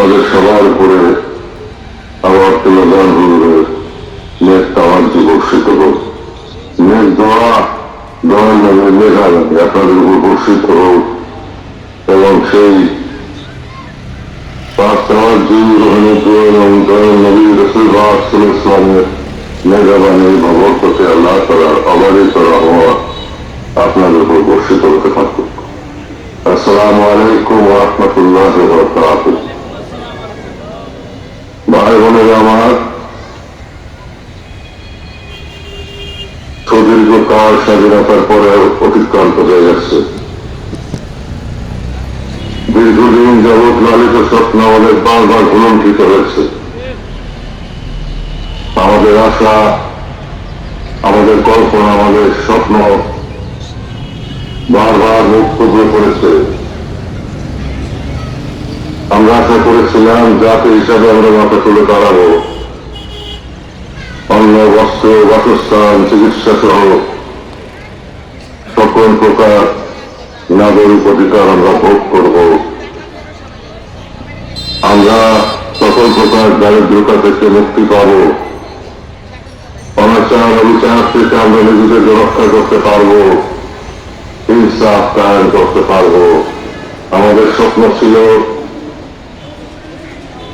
আমাদের সবার উপরে আবার তুলদান হুজুরের নেক তাওয়াজ্জু বর্ষিত হোক, নেক দোয়া দোয়ার নামে মেঘালানি আপনাদের উপর বর্ষিত হোক এবং সেই পাঁচ তাওয়াজ্জু এবং দয়াল নবী রাসূলুল্লাহ সাল্লাল্লাহু আলাইহি ওয়াসাল্লামের মেঘাবাণী বরকতে আল্লাহ তাআলার অবারিত রহমত আপনাদের উপর বর্ষিত হতে থাকুক। আসসালামু আলাইকুম ওয়া রাহমাতুল্লাহি ওয়া বারাকাতুহু। ভাই বোনেরা আমার, সুদীর্ঘকাল স্বাধীনতার পরে অতিক্রান্ত হয়ে যাচ্ছে। দীর্ঘদিন যাবৎ লালিত স্বপ্ন আমাদের বারবার ভুলণ্ঠিত হয়েছে। আমাদের আশা, আমাদের কল্পনা, আমাদের স্বপ্ন বারবার মুক্ত হয়ে পড়েছে। আমরা আশা করেছিলাম জাতি হিসাবে আমরা মাথা তুলে দাঁড়াবো, অন্ন, বস্ত্র, বাসস্থান, চিকিৎসা সহ সকল প্রকার নাগরিক অধিকার আমরা ভোগ করব। আমরা সকল প্রকার দারিদ্রতা থেকে মুক্তি পাব। অনাচার অবিচার থেকে আমরা নিজেদেরকে রক্ষা করতে পারবো, ইনসাফ কায়েম করতে পারবো। আমাদের স্বপ্ন ছিল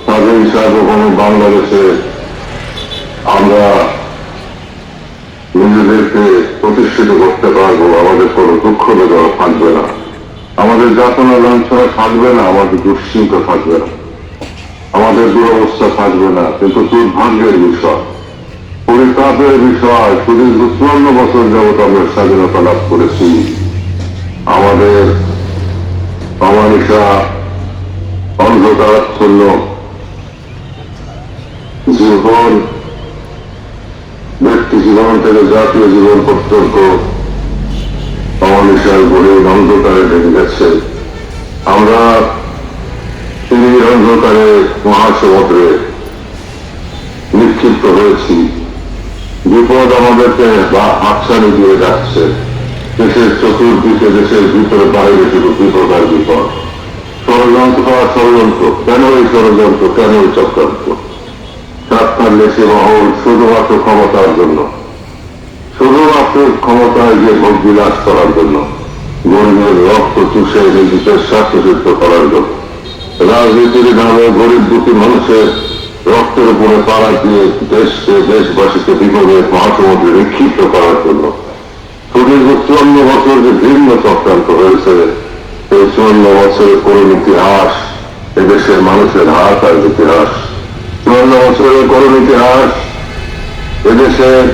স্বাধীন সার্বভৌম বাংলাদেশে আমরা নিজেদেরকে প্রতিষ্ঠিত করতে পারবো। আমাদের কোনো দুঃখ বেদনা থাকবে না, আমাদের যাতনা লাঞ্ছনা থাকবে না, আমাদের দুশ্চিন্তা থাকবে না, আমাদের দুরবস্থা থাকবে না। কিন্তু দুর্ভাগ্যের বিষয়, পরিতাপের বিষয়, সুদীর্ঘ 54 বছর যাবৎ আমরা স্বাধীনতা লাভ করেছি। আমাদের অমানিসা অন্ধকারাচ্ছন্ন জীবন, ব্যক্তি জীবন থেকে জাতীয় জীবন পর্যন্ত অমানিসার গভীর অন্ধকারে ঢেকে গেছে। আমরা তিনি অন্ধকারে মহাসমুদ্রে নিক্ষিপ্ত হয়েছি। বিপদ আমাদেরকে হাতছানি দিয়ে যাচ্ছে। দেশের চতুর্দিকে, দেশের ভিতরে বাইরে শুধু বিপদ আর বিপদ। ষড়যন্ত্র আর ষড়যন্ত্র। কেন এই ষড়যন্ত্র, কেন এই চক্রান্ত? স্বার্থার লেশে মহল, শুধুমাত্র ক্ষমতার জন্য, শুধুমাত্র ক্ষমতায় গিয়ে ভোগ বিলাস করার জন্য, গরিবের রক্ত চুষে নিজেদের স্বার্থ সিদ্ধ করার জন্য, রাজনীতির নামে গরিব দুটি মানুষের রক্তের উপরে পাড়া দিয়ে দেশকে, দেশবাসীকে বিপদের মহাসমুদ্রে নিক্ষিপ্ত করার জন্য সুদীর্ঘ 54 বছর যে ভিন্ন চক্রান্ত হয়েছে, এই 54 বছরের করুণ ইতিহাস, এদেশের মানুষের হাত আর ইতিহাস। 54 বছরের করুণ ইতিহাস, এদেশের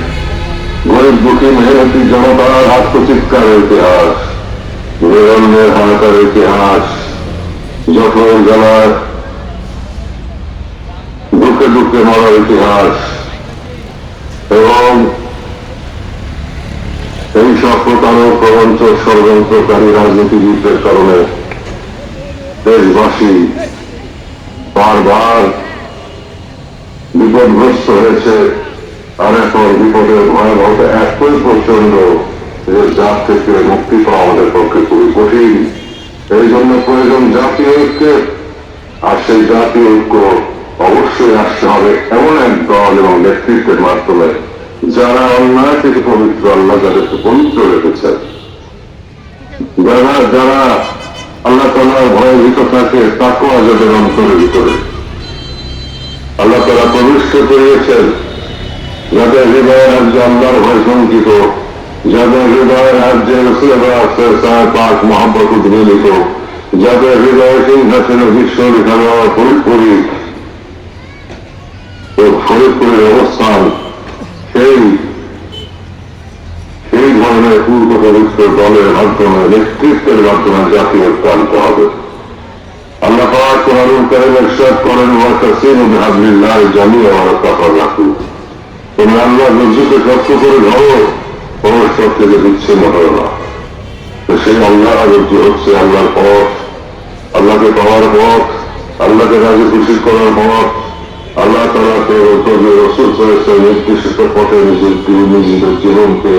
গরিব দুঃখী মেহনতি জনতার আত্মচিৎকারের ইতিহাস, নিরন্নের হাহাকার ইতিহাস, যখন জেলার দুঃখে দুঃখে মরার ইতিহাস। এবং এই সব প্রতারক, প্রবঞ্চক, ষড়যন্ত্রকারী রাজনীতিবিদদের কারণে দেশবাসী বারবার বিপদগ্রস্ত হয়েছে। আর এখন বিপদের ভয়াবহতা এতই প্রচন্ড যে যার থেকে মুক্তি পাওয়া আমাদের পক্ষে খুবই কঠিন। এই জন্য প্রয়োজন জাতীয় ঐক্যের। আর সেই জাতীয় ঐক্য অবশ্যই আসতে হবে এমন এক দল এবং নেতৃত্বের মাধ্যমে যারা অন্যায় থেকে পবিত্র, আল্লাহ যাদেরকে পবিত্র রেখেছেন, যারা আল্লাহ তাআলার ভয়ে ভীত থাকে, তাকওয়া যাদের অন্তরের ভিতরে আল্লাহ তাআলা প্রবিষ্ট করিয়েছেন, যাদের হৃদয়ের রাজ্যে আল্লাহর ভয় শঙ্কিত, যাদের হৃদয়ের রাজ্যে রাসূলুল্লাহ পাক মহব্বত উদ্বেলিত, যাদের হৃদয় সিংহাসনে বিশ্ব বিধান ফরিদপুরের অবস্থান, সেই ধরনের পূর্ব পবিত্র দলের মাধ্যমে, নেতৃত্বের মাধ্যমে জাতীয় ঐক্য হবে। আল্লাহ পাক কোরআনুল কারীমে ইরশাদ করেন, ওয়াতাসিমু বিহাবলিল্লাহি জামিআন ওয়া লা তাফাররাকু। তোমরা আল্লাহর রজ্জুকে শক্ত করে ধরো, পরস্পর থেকে বিচ্ছিন্ন হও না। তো সেই আল্লাহর রজ্জু হচ্ছে আল্লাহর পথ, আল্লাহকে পাওয়ার পথ, আল্লাহকে রাজি খুশি করার পথ, আল্লাহ তাআলাকে রাসূল সাল্লাল্লাহু নির্দেশিত পথে নিজেদের জীবনকে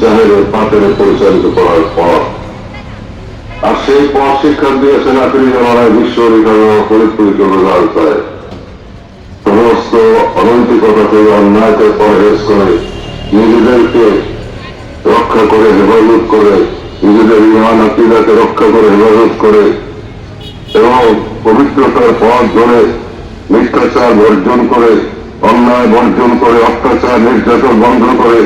জাহেরের পাথরে পরিচালিত করার পথ। আর সেই পথ শিক্ষা দিয়েছেন আপনি জামানায় বিশ্ববিদ্যালয় সমস্ত অনৈতিকতা থেকে অন্যায়কে পরহেজ করে নিজেদেরকে রক্ষা করে হেফাজত করে নিজেদের ইমান আকিদাকে রক্ষা করে হেফাজত করে এবং পবিত্রতার পথ ধরে মিথ্যাচার বর্জন করে অন্যায় বর্জন করে অত্যাচার নির্যাতন বন্ধ করে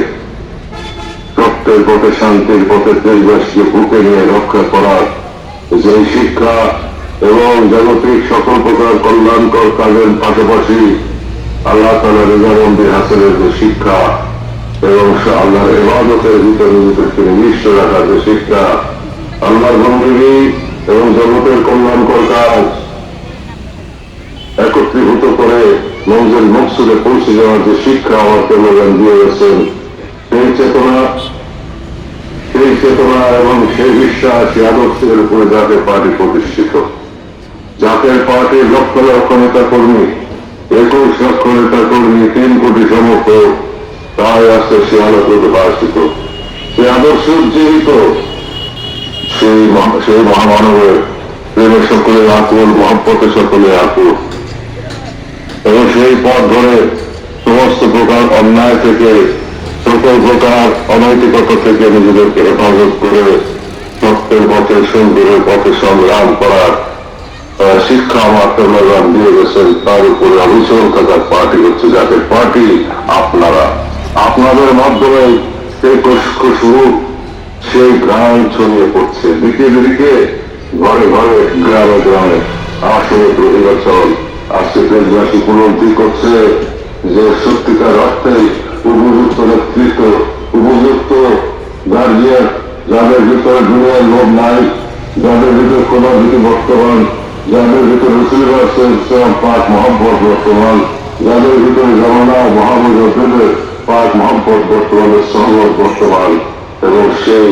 সত্যের পথে শান্তির পথে দেশবাসীকে বুকে নিয়ে রক্ষা করার যে শিক্ষা এবং জাগতিক সকল প্রকার কল্যাণকর কাজের পাশাপাশি আল্লাহ তাআলা রেজামন্দির হাসিলের যে শিক্ষা এবং আল্লাহর ইবাদতের ভিতরে নিজেদেরকে নিবিষ্ট রাখার যে শিক্ষা আল্লাহর বন্দেগী এবং জগতের কল্যাণকর কাজ একত্রীভূত করে মঞ্জিল মকসুদে পৌঁছে যাওয়ার যে শিক্ষা আমার কল্যাণ দিয়ে গেছেন সেই চেতনা এবং সেই বিশ্বাস সেই আদর্শের উপরে জাতীয় পার্টি প্রতিষ্ঠিত। জাতীয় পার্টির লক্ষ লক্ষ নেতা কর্মী 21 লক্ষ নেতা কর্মী 3 কোটি সমর্থক তাই আসছে সে আলোকে প্রকাশিত সে আদর্শ উজ্জীবিত সেই মহামানবের প্রেমে সকলে আকুল মহব্বতে সকলে আকুল এবং সেই পথ ধরে সমস্ত প্রকার অন্যায় থেকে সকল প্রকার অনৈতিকতা থেকে নিজেদেরকে হেফাজত করে সত্যের পথে সুন্দরের পথে সংগ্রাম করার শিক্ষা আমার প্রধান দিয়ে গেছেন। তার উপরে অবিচল থাকার পার্টি হচ্ছে জাতীয় পার্টি। আপনাদের মাধ্যমে সেই খুশবু সেই গ্রাম ছড়িয়ে পড়ছে দিকে দিকে ঘরে ঘরে গ্রামে গ্রামে আসলে নির্বাচন আজকে দেশবাসী উপলব্ধি করছে যে সত্যিকার অর্থে উপযুক্ত নেতৃত্ব উপযুক্ত গার্জিয়ান যাদের ভিতরে দুনিয়ার লোভ নাই যাদের ভিতরে কোন দিকে বর্তমান যাদের ভিতরে পাক মহব্বত বর্তমান যাদের ভিতরে জামানা মহাবুজের পাক মহব্বত বর্তমানের সহমত বর্তমান এবং সেই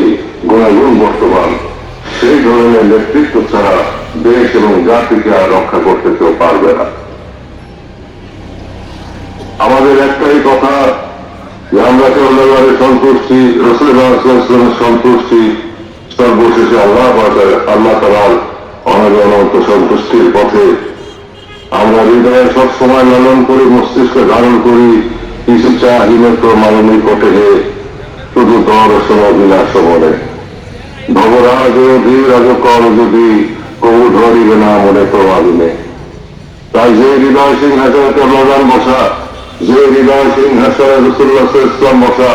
গুণাগুণ বর্তমান সেই ধরনের নেতৃত্ব ছাড়া দেশ এবং জাতিকে আর রক্ষা করতে কেউ পারবে না। আমাদের একটাই কথা যে আমরা কেবলবারে সন্তুষ্টি রসুলের সন্তুষ্টি সর্বশেষে আল্লাহ তাআলার অনন্ত সন্তুষ্টির পথে আমরা হৃদয়ে সবসময় লালন করি মস্তিষ্কে ধারণ করি কিছু চাহিমাত্র মাননীয় পথে শুধু দর্শন অভিলাষ মনে ভবরাজ ধীরাজ কর যদি কবু ধরিবে না মনে প্রভাবিনে। তাই যে হৃদয় সিংহাসনে প্রধান বসা যে হৃদয় সিংহাসনে রাসূলুল্লাহ সাল্লাল্লাহু আলাইহি ওয়াসাল্লাম বসা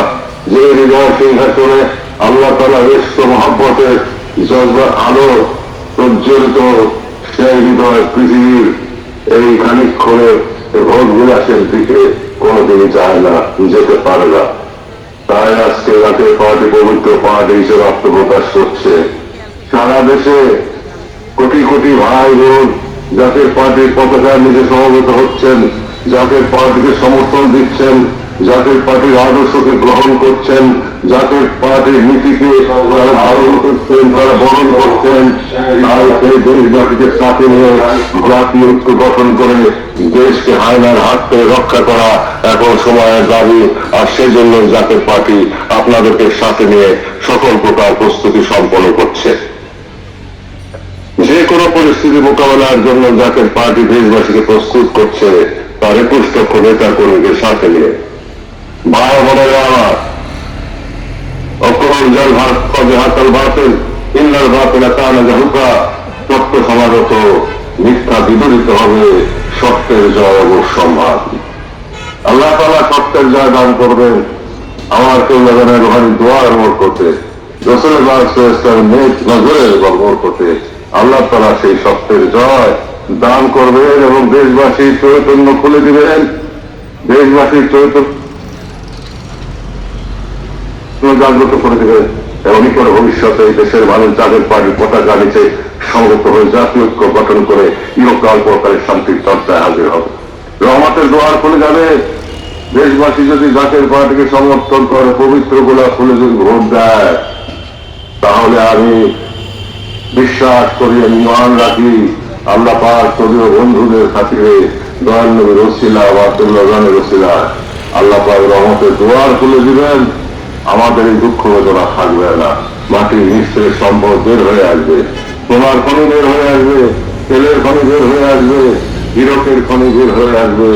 যে হৃদয় সিংহাসনে আল্লাহ তাআলা ইশক মহব্বতের জজবা আলো প্রজ্বলিত সেই হৃদয় পৃথিবীর এই খানিকক্ষণে ভোগ বিলাসের দিকে কোনোদিনই যায় না যেতে পারে না। তাই আজকে জাতীয় পার্টি পবিত্র পার্টি হিসেবে আত্মপ্রকাশ করছে। সারা দেশে কোটি কোটি ভাই বোন জাতীয় পার্টির পতাকার নিচে সমবেত হচ্ছেন, জাতীয় পার্টিকে সমর্থন দিচ্ছেন, জাতীয় পার্টির আদর্শকে গ্রহণ করছেন, জাতীয় পার্টির নীতিকে তারা ধারণ করছেন, তারা বরণ করছেন। তাই সেই দেশবাসীকে সাথে নিয়ে জাতীয় ঐক্য গঠন করে দেশকে হায়নার হাত থেকে রক্ষা করা এখন সময়ের দাবি। আর সেজন্য জাতীয় পার্টি আপনাদেরকে সাথে নিয়ে সকল প্রকার প্রস্তুতি সম্পন্ন করছে। যে কোনো পরিস্থিতি মোকাবেলার জন্য জাতীয় পার্টি দেশবাসীকে প্রস্তুত করছে তার 21 লক্ষ নেতা কর্মীকে সাথে নিয়ে। ভাই বোনেরা আমার অকরণ জল ভারত হাতাল বাতিল ইন্নাল বাতিলা কানা জাহুকা সত্য সমাগত মিথ্যা বিদরিত হবে সত্যের জয় অবশ্যম্ভাবী। আল্লাহ তাআলা সত্যের জয় দান করবেন। আমার কেউ লাগানের রুহানি দোয়ার বরকতে রাসূলুল্লাহ সাল্লাল্লাহু আলাইহি ওয়াসাল্লামের নেক নজরের বরকতে আল্লাহ তাআলা সেই সত্যের জয় দান করবেন এবং দেশবাসীর চৈতন্য খুলে দিবেন। দেশবাসীর চৈতন্য জাগ্রত করে দেবেন এবং নিকট ভবিষ্যতে এই দেশের মানুষ জাতীয় পার্টির পতাকা নিচে সমবেত হয়ে জাতীয় ঐক্য গঠন করে ইহকাল পরকালের শান্তির চর্চায় হাজির হবে। রহমতের দোয়ার খুলে যাবে। দেশবাসী যদি জাতীয় পার্টিকে সমর্থন করে পবিত্র গোলাপ ফুলে যদি ভোট দেয় তাহলে আমি বিশ্বাস করি আমি মান রাখি আল্লাহ পাক তদীয় বন্ধুদের খাতিরে দয়াল নবীর ওসিলা ওয়াতুল্লাহ ওসিলা আল্লাহ পাক রহমতের দোয়ার খুলে দিবেন। আমাদের এই দুঃখ বেদনা থাকবে না, মাটির নিঃশ্রেষ সম্পদ বের হয়ে আসবে। সোনার খনি বের হয়ে আসবে, তেলের খনি বের হয়ে আসবে, হীরকের খনি বের হয়ে আসবে।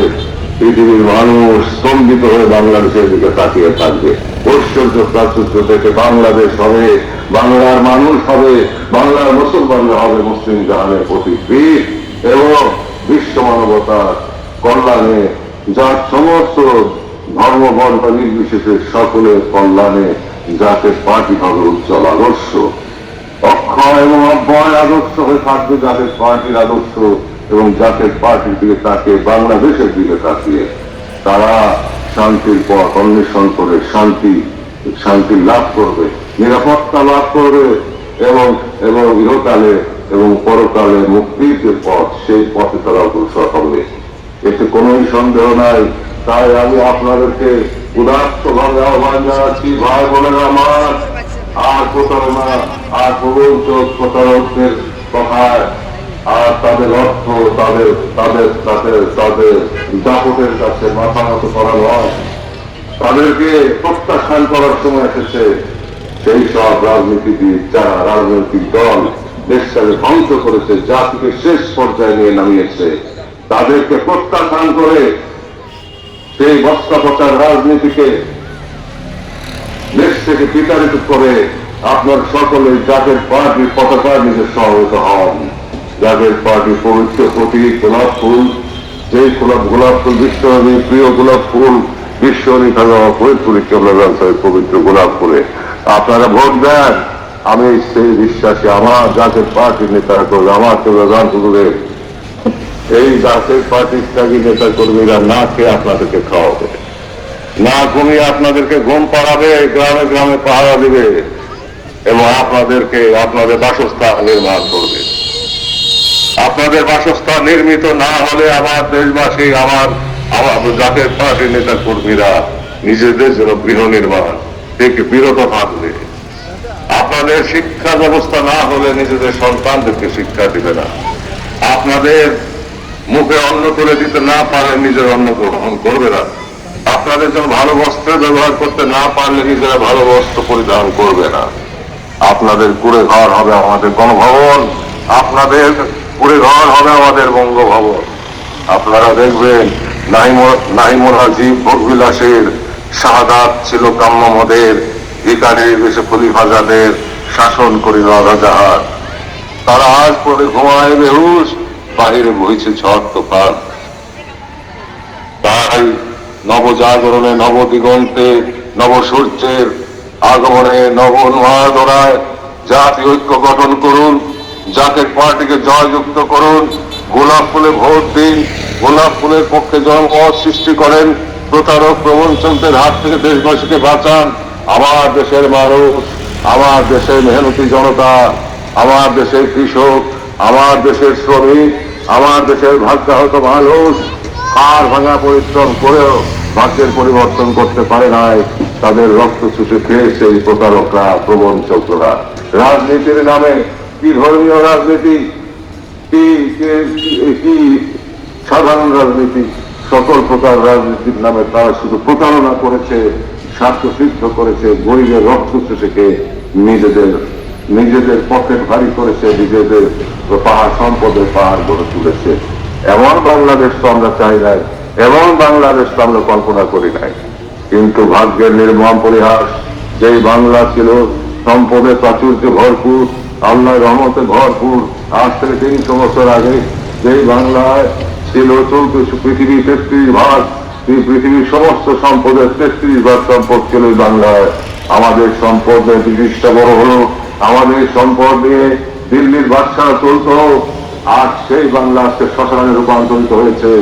পৃথিবীর মানুষ স্তম্ভিত হয়ে বাংলাদেশের দিকে তাকিয়ে থাকবে। ঐশ্বর্য প্রাচুর্য দেখে বাংলাদেশ হবে, বাংলার মানুষ হবে, বাংলার মুসলমানরা হবে মুসলিম জাহানের প্রতীক এবং বিশ্ব মানবতার কল্যাণে, যার সমস্ত ধর্ম বর্ণ নির্বিশেষে সকলের কল্যাণে জাতীয় পার্টি হবে উজ্জ্বল আদর্শ। অক্ষয় এবং অব্যয় আদর্শ হয়ে থাকবে জাতীয় পার্টির আদর্শ এবং জাতীয় পার্টির দিকে তাকিয়ে, বাংলাদেশের দিকে তাকিয়ে তারা শান্তির পথ অন্বেষণ করে শান্তি লাভ করবে, নিরাপত্তা লাভ করবে এবং এবং ইহকালে এবং পরকালে মুক্তির যে পথ, সেই পথে তারা অগ্রসর হবে, এতে কোন সন্দেহ নাই। তাই আমি আপনাদেরকে উদাত্ত ভাবে আহ্বান জানাচ্ছি, ভাই বোনেরা আমার, আর প্রতারণা আর প্রবঞ্চক প্রতারকদের কথায় আর তাদের অর্থ তাদের তাদের তাদের তাদের দাপটের কাছে মাথা মতো করা নয়। তাদেরকে প্রত্যাখ্যান করার সময় এসেছে। সেই সব রাজনীতিবিদ যারা রাজনৈতিক দল দেশটাকে ধ্বংস করেছে, জাতিকে শেষ পর্যায়ে নিয়ে নামিয়েছে, তাদেরকে প্রত্যাখ্যান করে সেই বস্তা পচার রাজনীতিকে দেশ থেকে বিতাড়িত করে আপনার সকলে জাতীয় পার্টির পতাকা নিজে সমবেত হন। জাতীয় পার্টির পবিত্র প্রতীক গোলাপ ফুল, যে গোলাপ ফুল বিশ্বনবী প্রিয় গোলাপ ফুল, বিশ্বনবী পবিত্র গোলাপ ফুলে আপনারা ভোট দেন। আমি সেই বিশ্বাসী, আমার জাতীয় পার্টির নেতারা করবে, আমার প্রধান হুজুরের এই জাতীয় পার্টির ত্যাগী নেতা কর্মীরা না খেয়ে আপনাদেরকে খাওয়াবে, না ঘুমিয়ে আপনাদেরকে ঘুম পাড়াবে, গ্রামে গ্রামে পাহারা দিবে এবং আপনাদেরকে আপনাদের বাসস্থান নির্মাণ করবে। আপনাদের বাসস্থান নির্মিত না হলে আমার দেশবাসী, আমার জাতীয় পার্টির নেতা কর্মীরা নিজেদের জন্য গৃহ নির্মাণ থেকে বিরত থাকবে। আপনাদের শিক্ষা ব্যবস্থা না হলে নিজেদের সন্তানদেরকে শিক্ষা দিবে না। আপনাদের মুখে অন্ন তুলে দিতে না পারলে নিজের অন্ন গ্রহণ করবে না। আপনাদের জন্য ভালো বস্ত্র ব্যবহার করতে না পারলে নিজেরা ভালো বস্ত্র পরিধান করবে না। আপনাদের কুড়ে ঘর হবে আমাদের গণভবন, আপনাদের কুড়ে ঘর হবে আমাদের বঙ্গভবন। আপনারা দেখবেন নাহিমুল হাজিব ভোগবিলাসের শাহাদাত ছিল কাম্য মদের, ভিকারির বেশে খলিফাজাদের শাসন করিল রাজাহার। তারা আজ পরে ঘুমায় বেহুশ, বাহিরে বইছে ঝড় তুফান। তাই নবজাগরণে, নবদিগন্তে, নবসূর্যের আগমনে, নবনোয়াদনায় জাতি ঐক্য গঠন করুন, জাতীয় পার্টিকে জয়যুক্ত করুন, গোলাপ ফুলে ভোট দিন, গোলাপ ফুলের পক্ষে জনমত সৃষ্টি করেন, প্রতারক প্রবঞ্চকদের হাত থেকে দেশবাসীকে বাঁচান। আমার দেশের মানুষ, আমার দেশের মেহনতি জনতা, আমার দেশের কৃষক, আমার দেশের শ্রমিক, আমার দেশের ভাগ্যাহত মানুষ হাড় ভাঙা পরিশ্রম করেও ভাগ্যের পরিবর্তন করতে পারে নাই। তাদের রক্ত চুষে খেয়েছে এই প্রতারকরা, প্রবঞ্চকরা। রাজনীতির নামে কি ধর্মীয় রাজনীতি, কি সাধারণ রাজনীতি, সকল প্রকার রাজনীতির নামে তারা শুধু প্রতারণা করেছে, স্বার্থ সিদ্ধ করেছে, গরিবের রক্ত চুষে খেয়ে নিজেদের পকেট ভারী করেছে, নিজেদের পাহাড় সম্পদের পাহাড় গড়ে তুলেছে। এমন বাংলাদেশ তো আমরা চাই নাই, এমন বাংলাদেশ তো আমরা কল্পনা করি নাই। কিন্তু ভাগ্যের নির্মম পরিহাস, যেই বাংলা ছিল সম্পদে প্রাচুর্য ভরপুর, আল্লাহর রহমতে ভরপুর, আজ থেকে 300 বছর আগে যেই বাংলায় ছিল চলতেছে পৃথিবী 33 ভাগ, পৃথিবীর সমস্ত সম্পদের 33 ভাগ সম্পদ ছিল এই বাংলায়। আমাদের সম্পদ নিয়ে ব্রিটিশটা বড় হলো, আমাদের সম্পদ নিয়ে দিল্লির বাদশাহ চলতো, আর সেই বাংলা আজকে শ্মশানে রূপান্তরিত হয়েছে।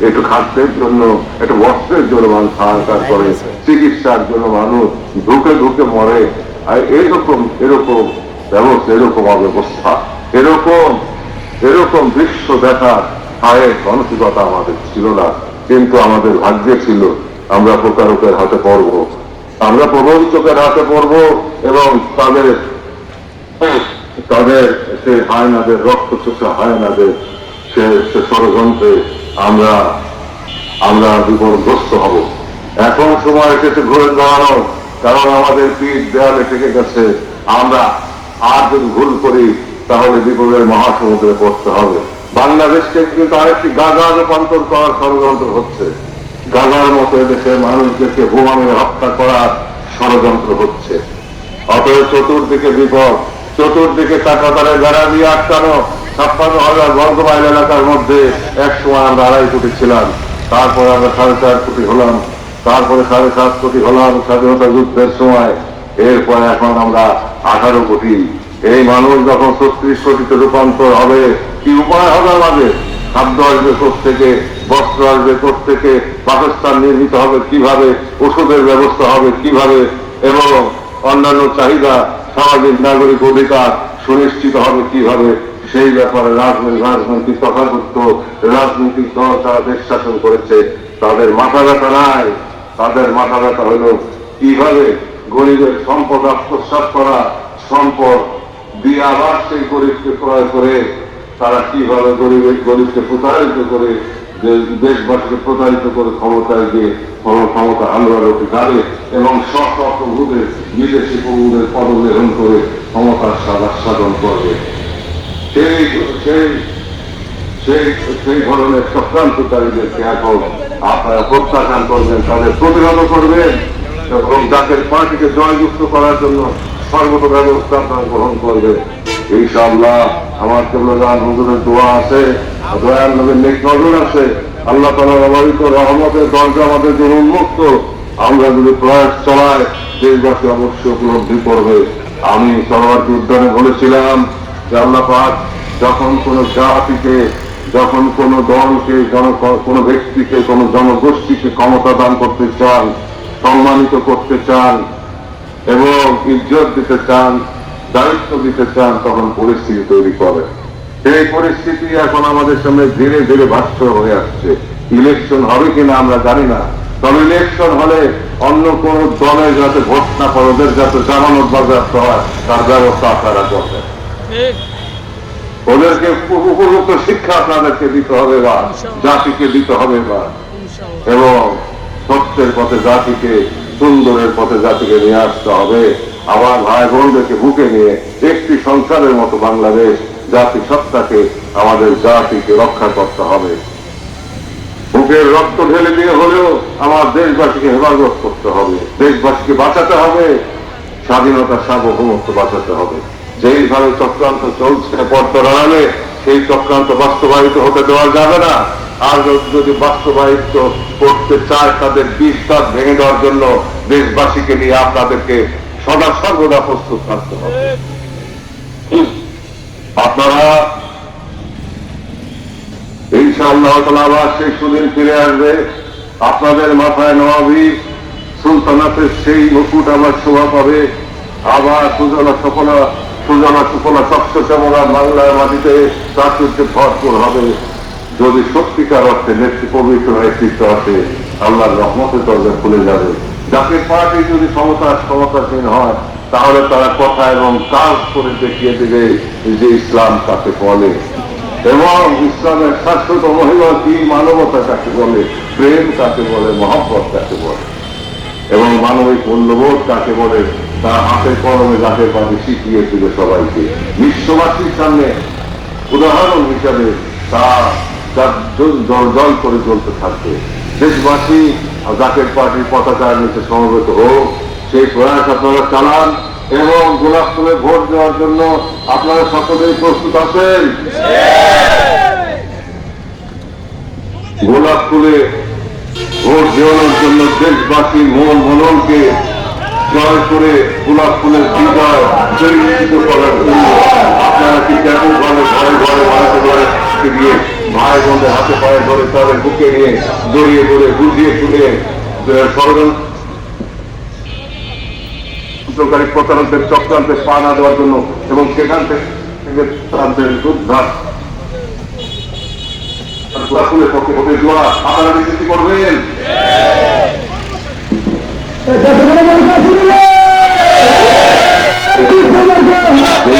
একটু খাদ্যের জন্য, একটু বস্ত্রের জন্য মানুষ হাহাকার করে, চিকিৎসার জন্য মানুষ ঢুকে ঢুকে মরে। আর এরকম ব্যবস্থা, এরকম অব্যবস্থা, এরকম দৃশ্য দেখা হায়ের মানসিকতা আমাদের ছিল না। কিন্তু আমাদের ভাগ্যে ছিল আমরা প্রতারকের হাতে পড়ব, আমরা প্রবঞ্চকের হাতে পড়ব এবং তাদের সেই হায়নাদের, রক্ত চোষা হায়নাদের সে ষড়যন্ত্রে আমরা বিপদগ্রস্ত হব। এখন সময় এসেছে ঘুরে দাঁড়ানো, কারণ আমাদের পিঠ দেয়ালে ঠেকে গেছে। আমরা আর যদি ভুল করি তাহলে বিপদের মহাসমুদ্রে পড়তে হবে। বাংলাদেশকে কিন্তু আরেকটি গাজা রূপান্তর করার ষড়যন্ত্র হচ্ছে। গাজার মতো দেশের মানুষদেরকে বোমা মেরে হত্যা করার ষড়যন্ত্র হচ্ছে। অতএব চতুর্দিকে বিপদ, চতুর্দিকে টাকাতারে বেড়া দিয়ে আটকানো। 56,000 বর্গ মাইল এলাকার মধ্যে এক সময় আমরা 2.5 কোটি ছিলাম, তারপরে আমরা 4.5 কোটি হলাম, তারপরে 7.5 কোটি হলাম স্বাধীনতা যুদ্ধের সময়। এরপরে এখন আমরা 18 কোটি। এই মানুষ যখন 36 কোটিতে রূপান্তর হবে, কি উপায় হবে আমাদের? খাদ্য আসবে থেকে, বস্ত্র আসবে থেকে, বাসস্থান নির্মিত হবে কিভাবে, ওষুধের ব্যবস্থা হবে কিভাবে, এবং অন্যান্য চাহিদা, সামাজিক নাগরিক অধিকার সুনিশ্চিত হবে কিভাবে, সেই ব্যাপারে রাজনৈতিক তথাকথিত রাজনৈতিক দল যারা দেশ শাসন করেছে তাদের মাথা ব্যথা নাই। তাদের মাথা ব্যথা হলো কিভাবে গরিবের সম্পদ আত্মসাৎ করা, সম্পদ দিয়ে আবার সেই গরিবকে ক্রয় করে তারা কিভাবে গরিবকে প্রতারিত করে, দেশবাসীকে প্রতারিত করে ক্ষমতায় গিয়ে ক্ষমতা আন্দোলনকে গাড়ে এবং সশস্ত্রভূতে বিদেশি প্রভুদের পদগ্রহণ করে ক্ষমতার স্বাদ আস্বাদন করবে। সেই ধরনের চক্রান্তকারীদেরকে এখন আপনারা প্রত্যাখ্যান করবেন, তাদের প্রতিহত করবেন এবং জাতীয় পার্টিকে জয়যুক্ত করার জন্য সর্বত ব্যবস্থা আপনারা গ্রহণ করবেন। ইনশাআল্লাহ আমার কেবলান হুজুরের দোয়া আছে, দয়াল নবীর নেক নজর আছে। আল্লাহ তাআলার অবারিত রহমতের দরজা আমাদের জন্য উন্মুক্ত। আমরা যদি প্রয়াস চালাই দেশবাসী অবশ্যই উপলব্ধি করবে। আমি সরোয়ারী উদ্যানে বলেছিলাম যে আল্লাহ পাক যখন কোন জাতিকে, যখন কোন দলকে, কোন ব্যক্তিকে, কোন জনগোষ্ঠীকে ক্ষমতা দান করতে চান, সম্মানিত করতে চান এবং ইজ্জত দিতে চান, দায়িত্ব দিতে চান, তখন পরিস্থিতি তৈরি করে। সেই পরিস্থিতি এখন আমাদের সামনে ধীরে ধীরে ভাষ্য হয়ে আসছে। ইলেকশন হবে কিনা আমরা জানি না, তবে ইলেকশন হলে অন্য কোন দলের যাতে ভোট না পড়ে, ওদের যাতে জামানত বাজেয়াপ্ত হয় তার ব্যবস্থা আপনারা করবেন। ওদেরকে উপযুক্ত শিক্ষা আপনাদেরকে দিতে হবে বা জাতিকে দিতে হবে বা, এবং সত্যের পথে জাতিকে, সুন্দরের পথে জাতিকে নিয়ে আসতে হবে। আমার ভাই বোনদেরকে বুকে নিয়ে একটি সংসারের মতো বাংলাদেশ জাতি সত্তাকে, আমাদের জাতিকে রক্ষা করতে হবে। বুকের রক্ত ঢেলে দিয়ে হলেও আমার দেশবাসীকে হেফাজত করতে হবে, দেশবাসীকে বাঁচাতে হবে, স্বাধীনতা সার্বভৌমত্ব বাঁচাতে হবে। যেইভাবে চক্রান্ত চলছে পর্দার আড়ালে, সেই চক্রান্ত বাস্তবায়িত হতে দেওয়া যাবে না। আর যদি বাস্তবায়িত করতে চায় তাদের বিশ্বাস ভেঙে দেওয়ার জন্য দেশবাসীকে নিয়ে আপনাদেরকে সদা সর্বদা প্রস্তুত থাকতে হবে। আপনারা ইনশাআল্লাহ আবার সেই সুদিন ফিরে আসবে, আপনাদের মাথায় নবাবী সুলতানাতের সেই মুকুট আবার শোভা পাবে, আবার সুজলা সুফলা স্বচ্ছ শ্যামলা বাংলার মাটিতে প্রাচুর্যে ভরপুর হবে। যদি সত্যিকার অর্থে পবিত্র নেতৃত্ব আছে, আল্লাহর রহমতের দরজা খুলে যাবে। জাতীয় পার্টি যদি ক্ষমতাসীন হয়, তাহলে তারা কথা এবং কাজ করে দেখিয়ে দেবে যে ইসলাম কাকে বলে এবং ইসলামের শাশ্বত মহিমা কি, মানবতা কাকে বলে, প্রেম কাকে বলে, মহব্বত কাকে বলে এবং মানবিক মূল্যবোধ কাকে বলে, তা হাতে কলমে জাতীয় পার্টি শিখিয়ে দিবে সবাইকে। বিশ্ববাসীর সামনে উদাহরণ হিসাবে তা জল করে চলতে থাকবে। দেশবাসী জাতীয় পার্টির পতাকার নিচে সমবেত হোক, সেই প্রয়াস আপনারা চালান এবং গোলাপ ফুলে ভোট দেওয়ার জন্য আপনারা সকলেই প্রস্তুত আছেন? গোলাপ ফুলে ভোট দেওয়ানোর জন্য দেশবাসীর মনকে জয় করে গোলাপ ফুলের বিজয় সুনিশ্চিত করার জন্য আপনারা কি কেমন ভাবে ঘরে ঘরে বাড়িতে বাড়িতে গিয়ে ভাই বোনদের হাতে পায়ে ধরে তাদের বুকে নিয়ে জড়িয়ে ধরে বুঝিয়ে তুলে ষড়যন্ত্রকারী প্রতারকদের চক্রান্তে পা না দেওয়ার জন্য এবং সেখান থেকে তাদের উদ্ধার পক্ষে ভোটে দেওয়া আপনারা নিশ্চিত করবেন?